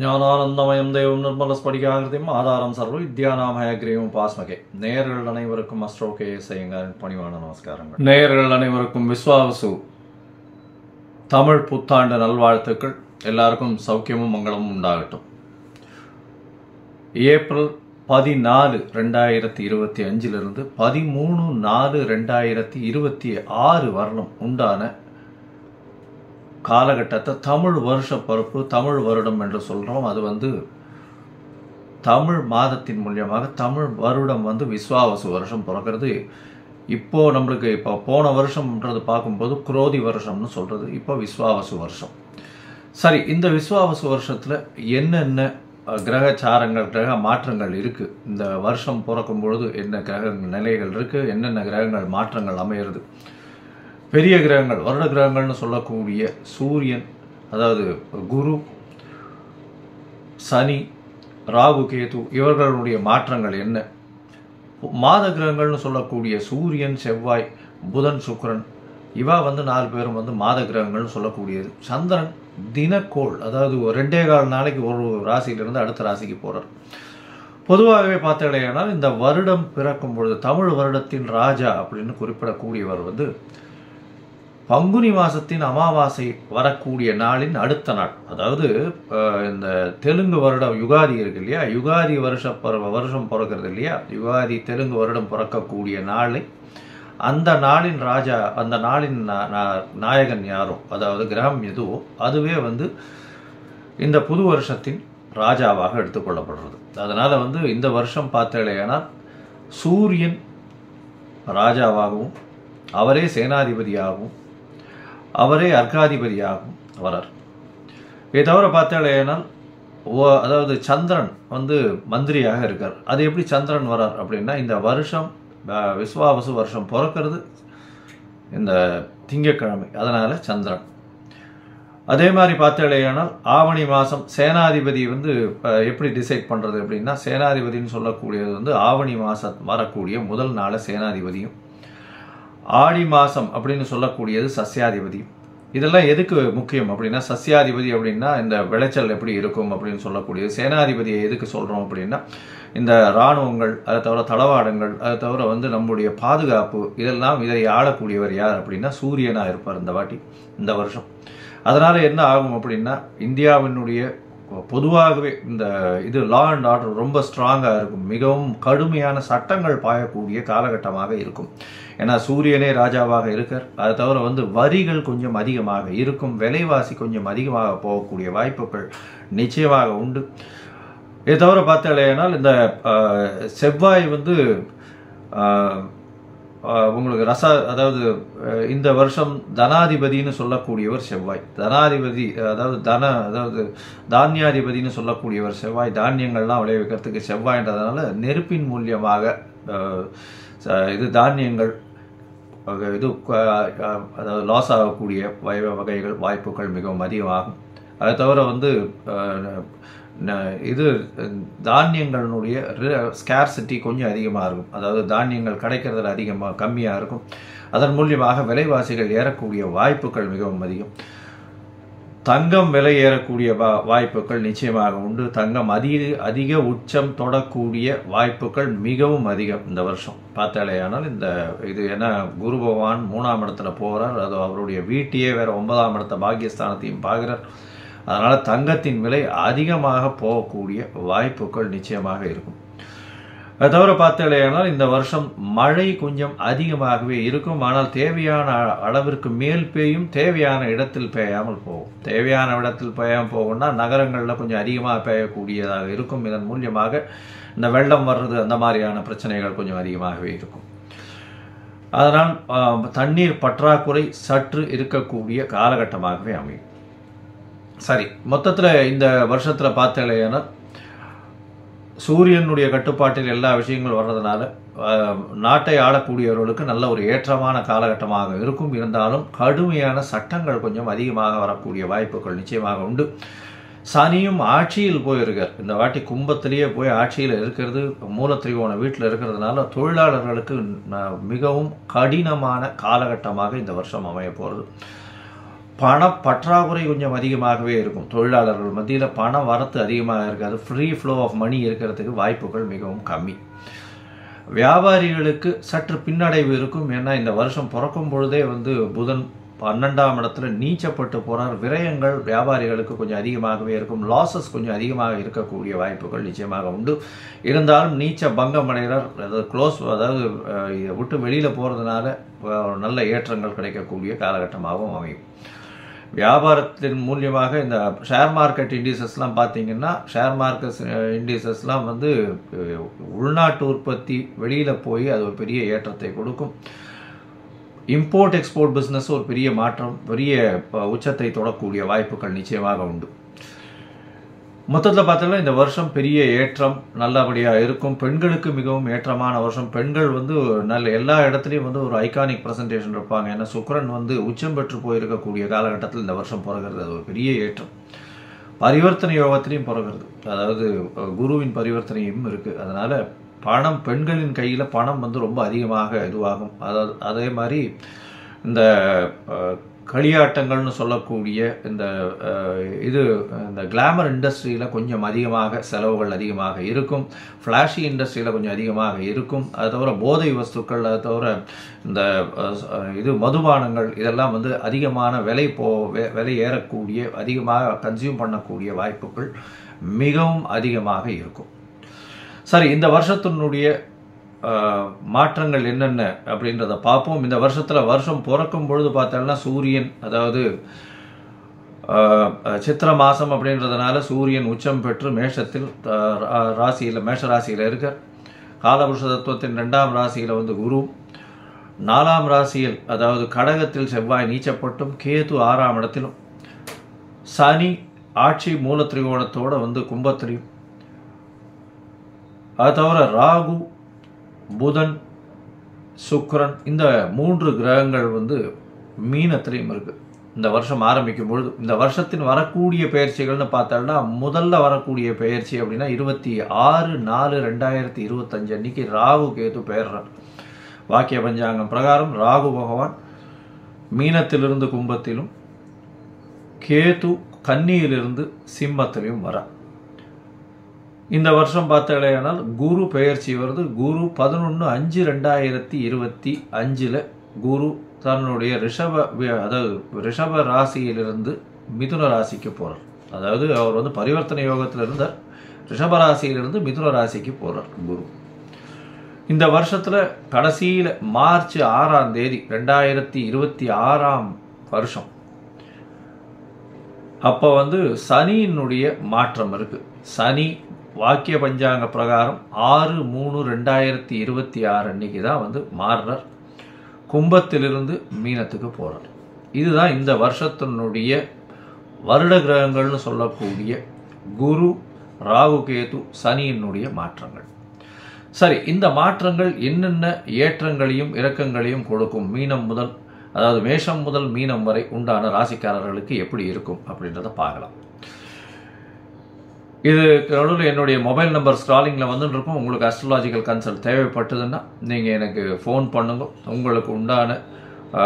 ஞானானந்தமயம் தெய்வம் நிர்மலஸ்படிகாகிருதியும் ஆதாரம் சர்வ வித்யாநாமயக்ரீவம் பாஸ்மகே. நேயர்கள் அனைவருக்கும் அஸ்ட்ரோ கேஎஸ் ஐயங்காரின் பணிவான நமஸ்காரங்கள். நேயர்கள் அனைவருக்கும் விஸ்வாவசு தமிழ் புத்தாண்டு நல்வாழ்த்துக்கள். எல்லாருக்கும் சௌக்கியமும் மங்களமும் உண்டாகட்டும். ஏப்ரல் 14, 2025 13, 4, 2026 வரலும் உண்டான காலகட்டத்தை தமிழ் வருஷ பருப்பு, தமிழ் வருடம் என்று சொல்கிறோம். அது தமிழ் மாதத்தின் மூலியமாக தமிழ் வருடம் விஸ்வாவசு வருஷம் பிறக்கிறது. இப்போது நம்மளுக்கு போன வருஷம்ன்றது பார்க்கும்போது குரோதி வருஷம்னு சொல்கிறது. இப்போ விஸ்வாவசு வருஷம். சரி, இந்த விஸ்வாவசு வருஷத்தில் என்னென்ன கிரகச்சாரங்கள், கிரக மாற்றங்கள் இருக்குது, இந்த வருஷம் பிறக்கும் பொழுது என்ன கிரக நிலைகள் இருக்குது, என்னென்ன கிரகங்கள் மாற்றங்கள் அமையிறது, பெரிய கிரகங்கள் வருட கிரகங்கள்னு சொல்லக்கூடிய சூரியன், அதாவது குரு, சனி, ராகு, கேது இவர்களுடைய மாற்றங்கள் என்ன, மாத கிரகங்கள்னு சொல்லக்கூடிய சூரியன், செவ்வாய், புதன், சுக்கிரன் இவா 4 பேரும் மாத கிரகங்கள்னு சொல்லக்கூடியது. சந்திரன் தினக்கோள், அதாவது 2.25 நாளைக்கு ஒரு ராசியிலிருந்து அடுத்த ராசிக்கு போகிறார். பொதுவாகவே பார்த்தீங்கன்னா இந்த வருடம் பிறக்கும் பொழுது தமிழ் வருடத்தின் ராஜா அப்படின்னு குறிப்பிடக்கூடியவர் பங்குனி மாதத்தின் அமாவாசை வரக்கூடிய நாளின் அடுத்த நாள், அதாவது இந்த தெலுங்கு வருடம் யுகாதி இருக்கு இல்லையா, யுகாதி வருஷம் பிறக்கிறது இல்லையா, யுகாதி தெலுங்கு வருடம் பிறக்கக்கூடிய நாளை அந்த நாளின் ராஜா, அந்த நாளின் நாயகன் யாரோ, அதாவது கிரகம் எதுவோ அதுவே இந்த புது வருஷத்தின் ராஜாவாக எடுத்துக்கொள்ளப்படுறது. அதனால் இந்த வருஷம் பார்த்தேன்னா சூரியன் ராஜாவாகவும் அவரே சேனாதிபதியாகவும் அவரே அர்க்காதிபதியாகவும் வரார். இதை தவிர பார்த்தேன்னா அதாவது சந்திரன் மந்திரியாக இருக்கார். அது எப்படி சந்திரன் வரார் அப்படின்னா, இந்த வருஷம் விஸ்வாவசு வருஷம் பிறக்கிறது இந்த திங்கட்கிழமை, அதனால் சந்திரன். அதே மாதிரி பார்த்தேனால் ஆவணி மாதம் சேனாதிபதி எப்படி டிசைட் பண்ணுறது அப்படின்னா, சேனாதிபதினு சொல்லக்கூடியது ஆவணி மாதம் வரக்கூடிய முதல் நாளை சேனாதிபதியும், ஆடி மாதம் அப்படின்னு சொல்லக்கூடியது சஸ்யாதிபதியும். இதெல்லாம் எதுக்கு முக்கியம் அப்படின்னா, சஸ்யாதிபதி அப்படின்னா இந்த விளைச்சல் எப்படி இருக்கும் அப்படின்னு சொல்லக்கூடியது. சேனாதிபதியை எதுக்கு சொல்கிறோம் அப்படின்னா, இந்த இராணுவங்கள், அதை தவிர தளவாடங்கள், அதை தவிர நம்முடைய பாதுகாப்பு, இதெல்லாம் இதை ஆளக்கூடியவர் யார் அப்படின்னா சூரியனாக இருப்பார் இந்த வாட்டி, இந்த வருஷம். அதனால் என்ன ஆகும் அப்படின்னா, இந்தியாவினுடைய பொதுவாகவே இது லா அண்ட் ஆர்டர் ரொம்ப ஸ்ட்ராங்காக இருக்கும். மிகவும் கடுமையான சட்டங்கள் பாயக்கூடிய காலகட்டமாக இருக்கும். ஏன்னா சூரியனே ராஜாவாக இருக்கார். அதை தவிர வரிகள் கொஞ்சம் அதிகமாக இருக்கும், விலைவாசி கொஞ்சம் அதிகமாக போகக்கூடிய வாய்ப்புகள் நிச்சயமாக உண்டு. இதை தவிர பார்த்தேனால் இந்த செவ்வாய் உங்களுக்கு அதாவது இந்த வருஷம் தனாதிபதினு சொல்லக்கூடியவர் செவ்வாய். தனாதிபதி அதாவது தானியாதிபதினு சொல்லக்கூடியவர் செவ்வாய். தானியங்கள்லாம் விளைவிக்கிறதுக்கு செவ்வாய்ன்றதுனால நெருப்பின் மூலியமாக இது தானியங்கள் அதாவது லாஸ் ஆகக்கூடிய வகைகள் வாய்ப்புகள் மிகவும் அதிகமாகும். அதை தவிர இது தானியங்களுடைய ஸ்கேர்சிட்டி கொஞ்சம் அதிகமாக இருக்கும். அதாவது தானியங்கள் கிடைக்கிறதுல கம்மியாக இருக்கும். அதன் மூலியமாக விலைவாசிகள் ஏறக்கூடிய வாய்ப்புகள் மிகவும் அதிகம். தங்கம் விலை ஏறக்கூடிய வாய்ப்புகள் நிச்சயமாக உண்டு. தங்கம் அதிக உச்சம் தொடக்கூடிய வாய்ப்புகள் மிகவும் அதிகம் இந்த வருஷம் பார்த்தாலேயானால். இது ஏன்னா குரு பகவான் 3ஆம் இடத்துல போகிறார். அது அவருடைய வீட்டையே வேற 9ஆம் இடத்த பாக்கியஸ்தானத்தையும் பார்க்குறார். அதனால் தங்கத்தின் விலை அதிகமாக போகக்கூடிய வாய்ப்புகள் நிச்சயமாக இருக்கும். அதை தவிர பார்த்தேனால் இந்த வருஷம் மழை கொஞ்சம் அதிகமாகவே இருக்கும். ஆனால் தேவையான அளவிற்கு மேல் பெய்யும், தேவையான இடத்தில் பெய்யாமல் போகும். தேவையான இடத்தில் பெய்யாமல் போகும்னா நகரங்களில் கொஞ்சம் அதிகமாக பெய்யக்கூடியதாக இருக்கும். இதன் மூலியமாக இந்த வெள்ளம் வர்றது, அந்த மாதிரியான பிரச்சனைகள் கொஞ்சம் அதிகமாகவே இருக்கும். அதனால் தண்ணீர் பற்றாக்குறை சற்று இருக்கக்கூடிய காலகட்டமாகவே அமையும். சரி, மொத்தத்தில் இந்த வருஷத்தில் பார்த்தேன்னா சூரியனுடைய கட்டுப்பாட்டில் எல்லா விஷயங்களும் வர்றதுனால நாட்டை ஆளக்கூடியவர்களுக்கு நல்ல ஒரு ஏற்றமான காலகட்டமாக இருக்கும். இருந்தாலும் கடுமையான சட்டங்கள் கொஞ்சம் அதிகமாக வரக்கூடிய வாய்ப்புகள் நிச்சயமாக உண்டு. சனியும் ஆட்சியில் போயிருக்கார். இந்த வாட்டி கும்பத்திலேயே போய் ஆட்சியில் இருக்கிறது, மூலத்திரிகோண வீட்டில் இருக்கிறதுனால தொழிலாளர்களுக்கு மிகவும் கடினமான காலகட்டமாக இந்த வருஷம் அமைய போகிறது. பண பற்றாக்குறை கொஞ்சம் அதிகமாகவே இருக்கும். தொழிலாளர்கள் மத்தியில் பண வரத்து அதிகமாக இருக்காது. ஃப்ரீ ஃப்ளோ ஆஃப் மணி இருக்கிறதுக்கு வாய்ப்புகள் மிகவும் கம்மி. வியாபாரிகளுக்கு சற்று பின்னடைவு இருக்கும். ஏன்னா இந்த வருஷம் பிறக்கும் பொழுதே வந்து புதன் 12ஆம் இடத்துல நீச்சப்பட்டு போகிறார். விரயங்கள் வியாபாரிகளுக்கு கொஞ்சம் அதிகமாகவே இருக்கும். லாசஸ் கொஞ்சம் அதிகமாக இருக்கக்கூடிய வாய்ப்புகள் நிச்சயமாக உண்டு. இருந்தாலும் நீச்ச பங்கம் அடைகிறார். அதாவது இதை விட்டு வெளியில் போகிறதுனால நல்ல ஏற்றங்கள் கிடைக்கக்கூடிய காலகட்டமாகவும் அமையும். வியாபாரத்தின் மூலியமாக இந்த ஷேர் மார்க்கெட் இண்டிசஸ்லாம் பார்த்தீங்கன்னா, ஷேர் மார்க்கெட் இண்டிசஸ்லாம் வந்து உள்நாட்டு உற்பத்தி வெளியில் போய் அது ஒரு பெரிய ஏற்றத்தை கொடுக்கும். இம்போர்ட் எக்ஸ்போர்ட் பிஸ்னஸ் ஒரு பெரிய மாற்றம், பெரிய உச்சத்தை தொடக்கூடிய வாய்ப்புகள் நிச்சயமாக உண்டு. மொத்தத்தில் பார்த்தோம்னா இந்த வருஷம் பெரிய ஏற்றம் நல்லபடியாக இருக்கும். பெண்களுக்கு மிகவும் ஏற்றமான வருஷம். பெண்கள் வந்து நல்ல எல்லா இடத்துலையும் வந்து ஒரு ஐகானிக் ப்ரெசன்டேஷன் இருப்பாங்க. ஏன்னா சுக்கிரன் வந்து உச்சம் பெற்று போயிருக்கக்கூடிய காலகட்டத்தில் இந்த வருஷம் பிறகுறது அது ஒரு பெரிய ஏற்றம். பரிவர்த்தனை யோகத்திலையும் பிறகுறது, அதாவது குருவின் பரிவர்த்தனையும் இருக்குது. அதனால் பணம், பெண்களின் கையில் பணம் வந்து ரொம்ப அதிகமாக இதுவாகும். அதாவது அதே மாதிரி இந்த களியாட்டங்கள்னு சொல்லக்கூடிய இந்த கிளாமர் இண்டஸ்ட்ரியில் கொஞ்சம் அதிகமாக செலவுகள் அதிகமாக இருக்கும். ஃப்ளாஷி இண்டஸ்ட்ரியில் கொஞ்சம் அதிகமாக இருக்கும். அது தவிர போதை வஸ்துக்கள், அது தவிர இந்த மதுபானங்கள் இதெல்லாம் வந்து அதிகமான விலை ஏறக்கூடிய, அதிகமாக கன்சியூம் பண்ணக்கூடிய வாய்ப்புகள் மிகவும் அதிகமாக இருக்கும். சரி, இந்த வருஷத்தினுடைய மாற்றங்கள் என்னென்ன அப்படின்றத பார்ப்போம். இந்த வருஷம் பிறக்கும் பொழுது பார்த்தோம்னா சூரியன், அதாவது சித்திர மாதம் அப்படின்றதுனால சூரியன் உச்சம் பெற்று மேஷத்தில் மேஷ ராசியில் இருக்க. காலபுருஷ தத்துவத்தின் 2ஆம் ராசியில் வந்து குரு, 4ஆம் ராசியில் அதாவது கடகத்தில் செவ்வாய் நீச்சப்பட்டும், கேது 6ஆம் இடத்திலும், சனி ஆட்சி மூல திரிகோணத்தோடு வந்து கும்பத்திலையும், அது தவிர ராகு, புதன், சுக்கிரன் இந்த 3 கிரகங்கள் வந்து மீனத்திலையும் இருக்கு. இந்த வருஷம் ஆரம்பிக்கும் பொழுது இந்த வருஷத்தின் வரக்கூடிய பெயர்ச்சிகள்னு பார்த்தோம்னா, முதல்ல வரக்கூடிய பெயர்ச்சி அப்படின்னா 26/4/2025 அன்னைக்கு ராகு கேது பெயர்றார். வாக்கிய பஞ்சாங்கம் பிரகாரம் ராகு பகவான் மீனத்திலிருந்து கும்பத்திலும், கேது கன்னியிலிருந்து சிம்மத்திலையும் வரார். இந்த வருஷம் பார்த்தாலேயானால் குரு பெயர்ச்சி வருது. குரு 11/5/2025 குரு தன்னுடைய ரிஷப ராசியிலிருந்து மிதுன ராசிக்கு போகிறார். அதாவது அவர் வந்து பரிவர்த்தனை யோகத்தில் இருந்தார். ரிஷப ராசியிலிருந்து மிதுன ராசிக்கு போகிறார் குரு. இந்த வருஷத்தில் கடைசியில் மார்ச் 6ஆம் தேதி 2026ஆம் வருஷம் அப்போ வந்து சனியினுடைய மாற்றம் இருக்கு. சனி வாக்கிய பஞ்சாங்க பிரகாரம் 6/3/2026 அன்னைக்கு தான் வந்து மாறுறார். கும்பத்திலிருந்து மீனத்துக்கு போறார். இதுதான் இந்த வருஷத்தினுடைய வருட கிரகங்கள்னு சொல்லக்கூடிய குரு, ராகு, கேது, சனியினுடைய மாற்றங்கள். சரி, இந்த மாற்றங்கள் என்னென்ன ஏற்றங்களையும் இறக்கங்களையும் கொடுக்கும்? மேஷம் முதல் மீனம் வரை உண்டான ராசிக்காரர்களுக்கு எப்படி இருக்கும் அப்படின்றத பார்க்கலாம். இது நடுவில் என்னுடைய மொபைல் நம்பர் ஸ்க்ராலிங்கில் வந்துட்டு இருக்கும். உங்களுக்கு அஸ்ட்ராலாஜிக்கல் கன்சல்ட் தேவைப்பட்டதுன்னா நீங்கள் எனக்கு ஃபோன் பண்ணுங்க. உங்களுக்கு உண்டான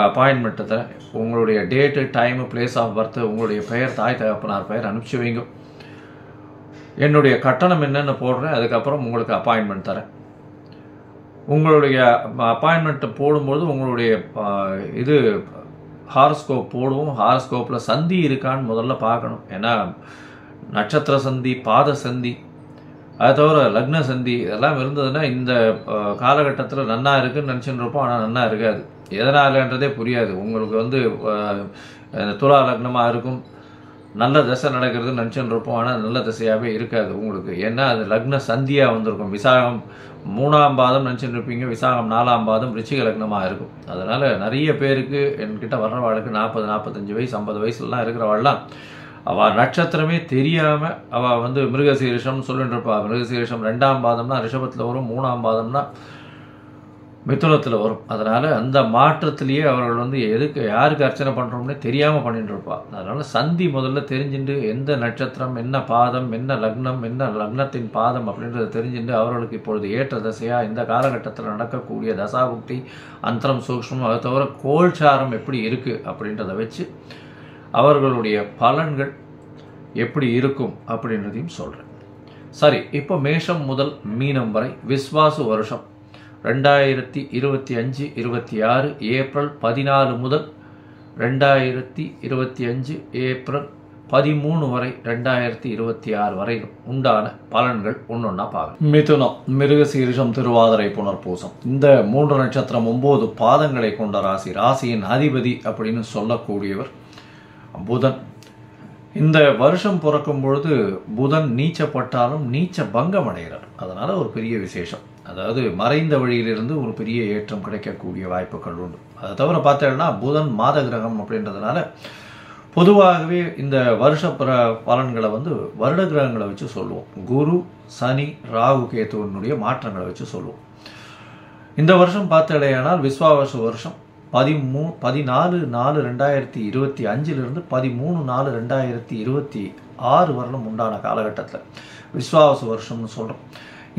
அப்பாயின்மெண்ட்டு தரேன். உங்களுடைய date, time, place of birth, உங்களுடைய பெயர், தாய் தகப்பனார் பெயர் அனுப்பிச்சி வைங்க. என்னுடைய கட்டணம் என்னென்னு போடுறேன். அதுக்கப்புறம் உங்களுக்கு அப்பாயின்மெண்ட் தரேன். உங்களுடைய அப்பாயின்மெண்ட்டை போடும்போது உங்களுடைய ஹாரஸ்கோப் போடுவோம். ஹாரஸ்கோப்பில் சந்தி இருக்கான்னு முதல்ல பார்க்கணும். ஏன்னா நட்சத்திர சந்தி, பாத சந்தி, அது தவிர லக்ன சந்தி இதெல்லாம் இருந்ததுன்னா இந்த காலகட்டத்தில் நன்னா இருக்குன்னு நினச்சின்னு இருப்போம். ஆனால் நன்னா இருக்காது. எதனாலன்றதே புரியாது. உங்களுக்கு வந்து துலா லக்னமாக இருக்கும், நல்ல தசை நடக்கிறதுன்னு நினச்சின்னு இருப்போம். ஆனால் நல்ல தசையாகவே இருக்காது உங்களுக்கு. ஏன்னா அது லக்ன சந்தியாக வந்திருக்கும். விசாகம் 3ஆம் பாதம் நினச்சிட்டு இருப்பீங்க, விசாகம் 4ஆம் பாதம் ரிச்சிக லக்னமாக இருக்கும். அதனால் நிறைய பேருக்கு என்கிட்ட வர்றவாளுக்கு 40, 45 வயசு, 50 வயசுலாம் இருக்கிறவாள்லாம் அவள் நட்சத்திரமே தெரியாமல் அவள் வந்து மிருகசீரிஷம்னு சொல்லிட்டு இருப்பாள். மிருகசீரிஷம் 2ஆம் பாதம்னா ரிஷபத்தில் வரும், 3ஆம் பாதம்னா மிதுனத்தில் வரும். அதனால் அந்த மாற்றத்திலேயே அவர்கள் வந்து யாருக்கு அர்ச்சனை பண்ணுறோம்னே தெரியாமல் பண்ணிட்டு இருப்பாள். அதனால் சந்தி முதல்ல தெரிஞ்சுட்டு எந்த நட்சத்திரம், என்ன பாதம், என்ன லக்னம், என்ன லக்னத்தின் பாதம் அப்படின்றத தெரிஞ்சுட்டு அவர்களுக்கு இப்பொழுது ஏற்ற தசையாக இந்த காலகட்டத்தில் நடக்கக்கூடிய தசாபுக்தி, அந்தரம், சூக்ஷ்மம், அதை தவிர கோல்சாரம் எப்படி இருக்குது அப்படின்றத வச்சு அவர்களுடைய பலன்கள் எப்படி இருக்கும் அப்படின்றதையும் சொல்கிறேன். சரி, இப்போ மேஷம் முதல் மீனம் வரை விஸ்வாசு வருஷம் 2025-26 ஏப்ரல் 14 முதல் 2025 ஏப்ரல் 13 வரை 2026 வரை உண்டான பலன்கள் ஒன்னொன்னா பார்க்கலாம். மிதுனம், மிருகசீரிஷம், திருவாதிரை, புனர்பூசம் இந்த 3 நட்சத்திரம் 9 பாதங்களை கொண்ட ராசி. ராசியின் அதிபதி அப்படின்னு சொல்லக்கூடியவர் புதன். இந்த வருஷம் பிறக்கும் பொழுது புதன் நீச்சப்பட்டாலும் நீச்ச பங்கம் அடைகிறார். அதனால ஒரு பெரிய விசேஷம். அதாவது மறைந்த வழியிலிருந்து ஒரு பெரிய ஏற்றம் கிடைக்கக்கூடிய வாய்ப்புகள் உண்டு. அதை தவிர பார்த்தேன்னா புதன் மாத கிரகம் அப்படின்றதுனால பொதுவாகவே இந்த வருஷ பலன்களை வருட கிரகங்களை வச்சு சொல்லுவோம். குரு, சனி, ராகு, கேத்துவனுடைய மாற்றங்களை வச்சு சொல்லுவோம். இந்த வருஷம் பார்த்தேனால் விஸ்வாவசு வருஷம் 14/4/2025 13/4/2026 வரலும் உண்டான காலகட்டத்தில் விஸ்வாவசு வருஷம்னு சொல்கிறோம்.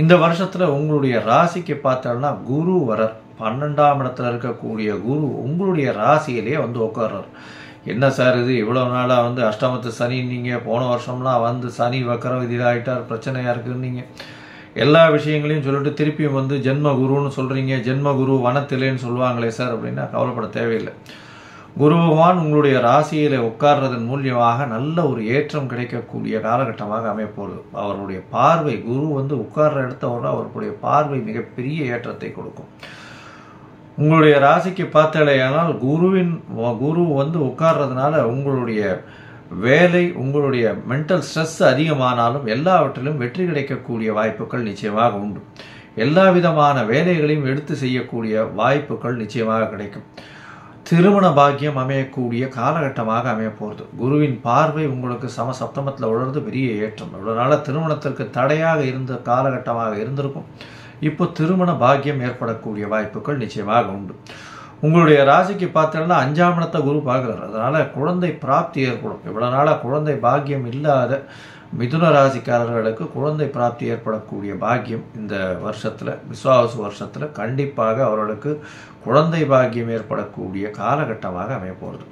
இந்த வருஷத்தில் உங்களுடைய ராசிக்கு பார்த்தோம்னா குரு வரார். 12ஆம் இடத்துல இருக்கக்கூடிய குரு உங்களுடைய ராசியிலே உட்கார்றார். என்ன சார் இது இவ்வளோ நாளாக அஷ்டமத்து சனி நீங்கள் போன வருஷம்லாம் சனி வக்கரம் இதாகிட்டார், பிரச்சனையாக இருக்குன்னு நீங்கள் எல்லா விஷயங்களையும் சொல்லிட்டு திருப்பியும் ஜென்ம குருன்னு சொல்கிறீங்க. ஜென்ம குரு வனத்திலேன்னு சொல்லுவாங்களே சார் அப்படின்னா கவலைப்பட தேவையில்லை. குரு பகவான் உங்களுடைய ராசியில் உட்கார்றதன் மூலியமாக நல்ல ஒரு ஏற்றம் கிடைக்கக்கூடிய காலகட்டமாக அமையப்போகுது. அவருடைய பார்வை குரு உட்கார்ற இடத்தோட அவருடைய பார்வை மிகப்பெரிய ஏற்றத்தை கொடுக்கும். உங்களுடைய ராசிக்கு பார்த்தேனால் குரு உட்கார்றதுனால உங்களுடைய வேலை, உங்களுடைய மென்டல் ஸ்ட்ரெஸ் அதிகமானாலும் எல்லாவற்றிலும் வெற்றி கிடைக்கக்கூடிய வாய்ப்புகள் நிச்சயமாக உண்டு. எல்லா விதமான வேலைகளையும் எடுத்து செய்யக்கூடிய வாய்ப்புகள் நிச்சயமாக கிடைக்கும். திருமண பாக்கியம் அமையக்கூடிய காலகட்டமாக அமைய போகிறது. குருவின் பார்வை உங்களுக்கு சப்தமத்தில் உணர்ந்து பெரிய ஏற்றம். இவ்வளோ நாளாக திருமணத்திற்கு தடையாக இருந்த காலகட்டமாக இருந்திருக்கும். இப்போ திருமண பாக்கியம் ஏற்படக்கூடிய வாய்ப்புகள் நிச்சயமாக உண்டு. உங்களுடைய ராசிக்கு பார்த்தோம்னா 5ஆம் இடத்தை குரு பார்க்குறாரு. அதனால் குழந்தை பிராப்தி ஏற்படும். இவ்வளோ நாளாக குழந்தை பாக்கியம் இல்லாத மிதுன ராசிக்காரர்களுக்கு குழந்தை பிராப்தி ஏற்படக்கூடிய பாக்கியம் இந்த வருஷத்தில் விஸ்வாவசு வருஷத்தில் கண்டிப்பாக அவர்களுக்கு குழந்தை பாக்கியம் ஏற்படக்கூடிய காலகட்டமாக அமைய போகிறது.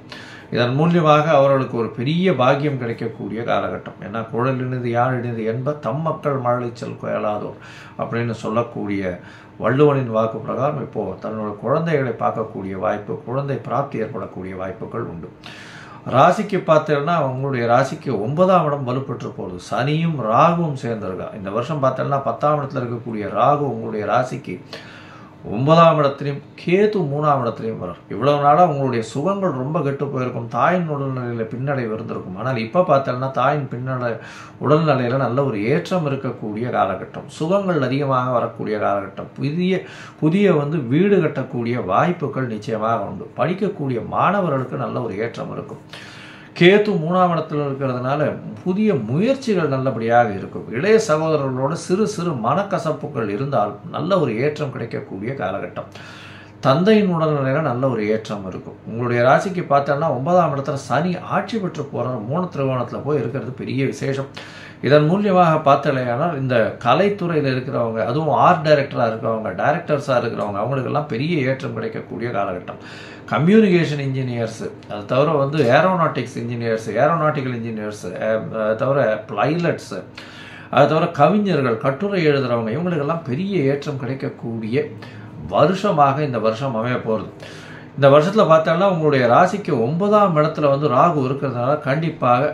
இதன் மூலியமாக அவர்களுக்கு ஒரு பெரிய பாக்கியம் கிடைக்கக்கூடிய காலகட்டம். ஏன்னா குழலினது யாழினது என்ப தம் மக்கள் மழலைச்சல் குயலாதோர் அப்படின்னு சொல்லக்கூடிய வள்ளுவனின் வாக்கு பிரகாரம் இப்போது தன்னோட குழந்தைகளை பார்க்கக்கூடிய வாய்ப்பு, குழந்தை பிராப்தி ஏற்படக்கூடிய வாய்ப்புகள் உண்டு. ராசிக்கு பார்த்தேன்னா உங்களுடைய ராசிக்கு 9ஆம் இடம் வலுப்பெற்று போகுது. சனியும் ராகுவும் சேர்ந்திருக்கா. இந்த வருஷம் பார்த்தேன்னா 10ஆம் இடத்துல இருக்கக்கூடிய ராகு உங்களுடைய ராசிக்கு 9ஆம் இடத்துலையும் கேது 3ஆம் இடத்துலையும் வரும். இவ்வளவு நாளாக உங்களுடைய சுகங்கள் ரொம்ப கெட்டு போயிருக்கும். தாயின் உடல்நிலையில் பின்னடைவு இருந்திருக்கும். ஆனால் இப்போ பார்த்தோம்னா தாயின் உடல்நிலையில் நல்ல ஒரு ஏற்றம் இருக்கக்கூடிய காலகட்டம். சுகங்கள் அதிகமாக வரக்கூடிய காலகட்டம். புதிய வீடு கட்டக்கூடிய வாய்ப்புகள் நிச்சயமாக உண்டு. படிக்கக்கூடிய மாணவர்களுக்கு நல்ல ஒரு ஏற்றம் இருக்கும். கேது 3ஆம் இடத்துல இருக்கிறதுனால புதிய முயற்சிகள் நல்லபடியாக இருக்கும். இளைய சகோதரர்களோட சிறு மனக்கசப்புகள் இருந்தாலும் நல்ல ஒரு ஏற்றம் கிடைக்கக்கூடிய காலகட்டம். தந்தையின் உடல்நிலையில நல்ல ஒரு ஏற்றம் இருக்கும். உங்களுடைய ராசிக்கு பார்த்தோம்னா 9ஆம் இடத்துல சனி ஆட்சி பெற்று போகிற 3 திரிகோணத்தில் போய் இருக்கிறது பெரிய விசேஷம். இதன் மூலியமாக பார்த்தலையானால் இந்த கலைத்துறையில் இருக்கிறவங்க, அதுவும் ஆர்ட் டைரக்டராக இருக்கிறவங்க, டைரக்டர்ஸாக இருக்கிறவங்க, அவங்களுக்கெல்லாம் பெரிய ஏற்றம் கிடைக்கக்கூடிய காலகட்டம். கம்யூனிகேஷன் இன்ஜினியர்ஸு, அது தவிர ஏரோநாட்டிக்ஸ் இன்ஜினியர்ஸு, ஏரோநாட்டிக்கல் இன்ஜினியர்ஸு, அது தவிர பைலட்ஸு, அது தவிர கவிஞர்கள், கட்டுரை எழுதுகிறவங்க, இவங்களுக்கெல்லாம் பெரிய ஏற்றம் கிடைக்கக்கூடிய வருஷமாக இந்த வருஷம் அமைய போகிறது. இந்த வருஷத்தில் பார்த்தோம்னா உங்களுடைய ராசிக்கு 9ஆம் இடத்துல ராகு இருக்கிறதுனால கண்டிப்பாக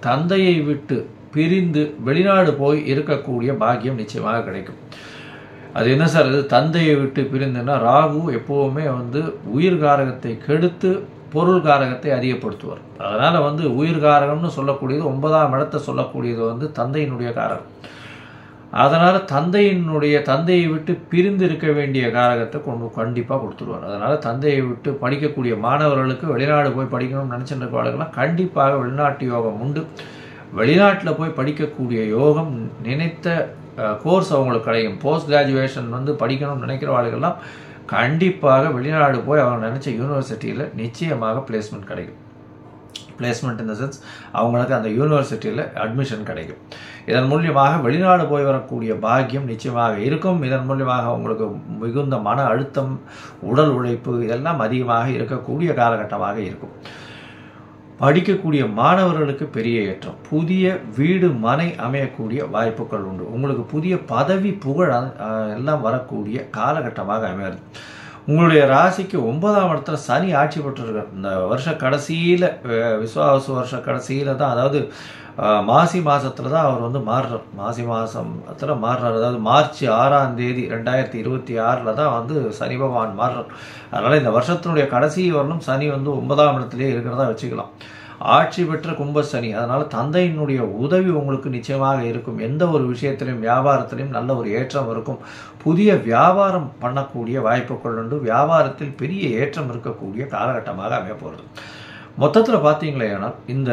தந்தையை விட்டு பிரிந்து வெளிநாடு போய் இருக்கக்கூடிய பாக்கியம் நிச்சயமாக கிடைக்கும். அது என்ன சார், அது தந்தையை விட்டு பிரிந்துன்னா ராகு எப்போவுமே உயிர்காரகத்தை கெடுத்து பொருள்காரகத்தை அதிகப்படுத்துவார். அதனால் உயிர்காரகம்னு சொல்லக்கூடியது 9ஆம் இடத்தை சொல்லக்கூடியது தந்தையினுடைய காரகம். அதனால் தந்தையை விட்டு பிரிந்து இருக்க வேண்டிய காரகத்தை கண்டிப்பாக கொடுத்துருவார். அதனால் தந்தையை விட்டு படிக்கக்கூடிய மாணவர்களுக்கு வெளிநாடு போய் படிக்கணும்னு நினச்சிட்டு இருக்கவர்களுக்கெல்லாம் கண்டிப்பாக வெளிநாட்டு யோகம் உண்டு. வெளிநாட்டில் போய் படிக்கக்கூடிய யோகம், நினைத்த கோர்ஸ் அவங்களுக்கு கிடைக்கும். போஸ்ட் கிராஜுவேஷன் படிக்கணும்னு நினைக்கிறவர்களுக்கெல்லாம் கண்டிப்பாக வெளிநாடு போய் அவங்க நினச்ச யூனிவர்சிட்டியில் நிச்சயமாக பிளேஸ்மெண்ட் கிடைக்கும். பிளேஸ்மெண்ட் இன் த சென்ஸ் அவங்களுக்கு அந்த யூனிவர்சிட்டியில் அட்மிஷன் கிடைக்கும். இதன் மூலியமாக வெளிநாடு போய் வரக்கூடிய பாக்கியம் நிச்சயமாக இருக்கும். இதன் மூலியமாக அவங்களுக்கு மிகுந்த மன அழுத்தம், உடல் உழைப்பு இதெல்லாம் அதிகமாக இருக்கக்கூடிய காலகட்டமாக இருக்கும். படிக்கக்கூடிய மாணவர்களுக்கு பெரிய ஏற்றம். புதிய வீடு மனை அமையக்கூடிய வாய்ப்புகள் உண்டு. உங்களுக்கு புதிய பதவி புகழ் எல்லாம் வரக்கூடிய காலகட்டமாக அமையாது. உங்களுடைய ராசிக்கு 9ஆம் இடத்துல சனி ஆட்சி பெற்றிருக்கார். இந்த வருஷ கடைசியில், விஸ்வாவசு வருஷ கடைசியில் தான், அதாவது மாசி மாதத்தில் தான் அவர் வந்து மாறுறார். மாசி மாதத்தில் மாறுறார். அதாவது மார்ச் 6ஆம் தேதி 2026 தான் வந்து சனி பகவான் மாறுறார். அதனால் இந்த வருஷத்தினுடைய கடைசி வரலும் சனி வந்து 9ஆம் இடத்துலேயே இருக்கிறதா வச்சுக்கலாம். ஆட்சி பெற்ற கும்ப சனி. அதனால் தந்தையினுடைய உதவி உங்களுக்கு நிச்சயமாக இருக்கும். எந்த ஒரு விஷயத்திலையும், வியாபாரத்திலையும் நல்ல ஒரு ஏற்றம் இருக்கும். புதிய வியாபாரம் பண்ணக்கூடிய வாய்ப்புகள் உண்டு. வியாபாரத்தில் பெரிய ஏற்றம் இருக்கக்கூடிய காலகட்டமாக அமைய போகிறது. மொத்தத்தில் பார்த்தீங்களே, ஆனால் இந்த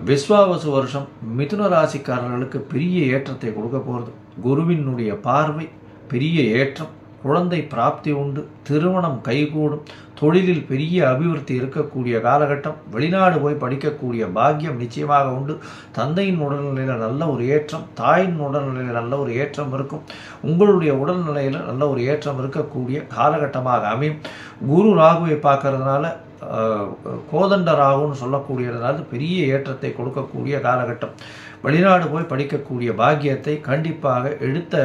விஸ்வாவசு வருஷம் மிதுன ராசிக்காரர்களுக்கு பெரிய ஏற்றத்தை கொடுக்க போகிறது. குருவினுடைய பார்வை, பெரிய ஏற்றம், குழந்தை பிராப்தி உண்டு, திருமணம் கைகூடும், தொழிலில் பெரிய அபிவிருத்தி இருக்கக்கூடிய காலகட்டம், வெளிநாடு போய் படிக்கக்கூடிய பாக்கியம் நிச்சயமாக உண்டு. தந்தையின் உடல்நிலையில் நல்ல ஒரு ஏற்றம், தாயின் உடல்நிலையில் நல்ல ஒரு ஏற்றம் இருக்கும். உங்களுடைய உடல்நிலையில் நல்ல ஒரு ஏற்றம் இருக்கக்கூடிய காலகட்டமாக அமையும். குரு ராகுவை பார்க்கறதுனால கோதண்ட ராகுன்னு சொல்லக்கூடியதுனால பெரிய ஏற்றத்தை கொடுக்கக்கூடிய காலகட்டம். வெளிநாடு போய் படிக்கக்கூடிய பாக்கியத்தை கண்டிப்பாக எடுத்த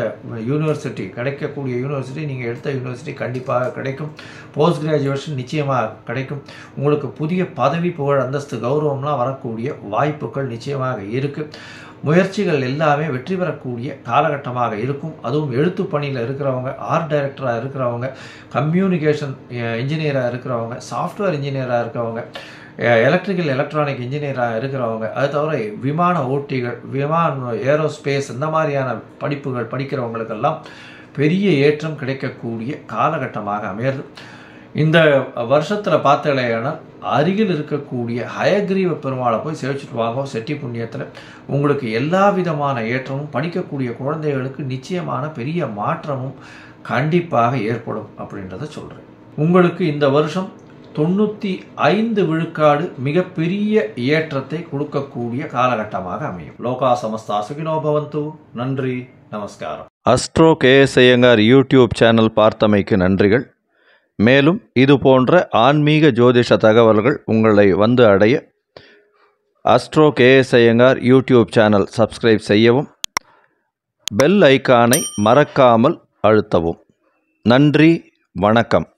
யூனிவர்சிட்டி, கிடைக்கக்கூடிய யூனிவர்சிட்டி, நீங்கள் எடுத்த யூனிவர்சிட்டி கண்டிப்பாக கிடைக்கும். போஸ்ட் கிராஜுவேஷன் நிச்சயமாக கிடைக்கும். உங்களுக்கு புதிய பதவி, புகழ், அந்தஸ்து, கௌரவம்லாம் வரக்கூடிய வாய்ப்புகள் நிச்சயமாக இருக்குது. முயற்சிகள் எல்லாமே வெற்றி பெறக்கூடிய காலகட்டமாக இருக்கும். அதுவும் எழுத்து பணியில் இருக்கிறவங்க, ஆர்ட் டைரக்டராக இருக்கிறவங்க, கம்யூனிகேஷன் இன்ஜினியராக இருக்கிறவங்க, சாஃப்ட்வேர் இன்ஜினியராக இருக்கிறவங்க, எலக்ட்ரிக்கல் எலக்ட்ரானிக் இன்ஜினியராக இருக்கிறவங்க, அது தவிர விமான ஓட்டிகள், ஏரோஸ்பேஸ், இந்த மாதிரியான படிப்புகள் படிக்கிறவங்களுக்கெல்லாம் பெரிய ஏற்றம் கிடைக்கக்கூடிய காலகட்டமாக அமையிறது. இந்த வருஷத்தில் பார்த்தலையானால் அருகில் இருக்கக்கூடிய ஹயக்ரீவ பெருமாளை போய் சேவிச்சுட்டு வாங்க. செட்டி புண்ணியத்தில் உங்களுக்கு எல்லா விதமான ஏற்றமும், படிக்கக்கூடிய குழந்தைகளுக்கு நிச்சயமான பெரிய மாற்றமும் கண்டிப்பாக ஏற்படும் அப்படின்றத சொல்கிறேன். உங்களுக்கு இந்த வருஷம் 95 விழுக்காடு மிகப்பெரிய ஏற்றத்தை கொடுக்கக்கூடிய காலகட்டமாக அமையும். லோகா சமஸ்தா சுகினோ பவந்து. நன்றி, நமஸ்காரம். Astro KS Iyengar YouTube channel பார்த்தமைக்கு நன்றிகள். மேலும் இது போன்ற ஆன்மீக ஜோதிஷ தகவல்கள் உங்களை வந்து அடைய astro KS Iyengar YouTube channel subscribe செய்யவும், பெல் ஐக்கானை மறக்காமல் அழுத்தவும். நன்றி, வணக்கம்.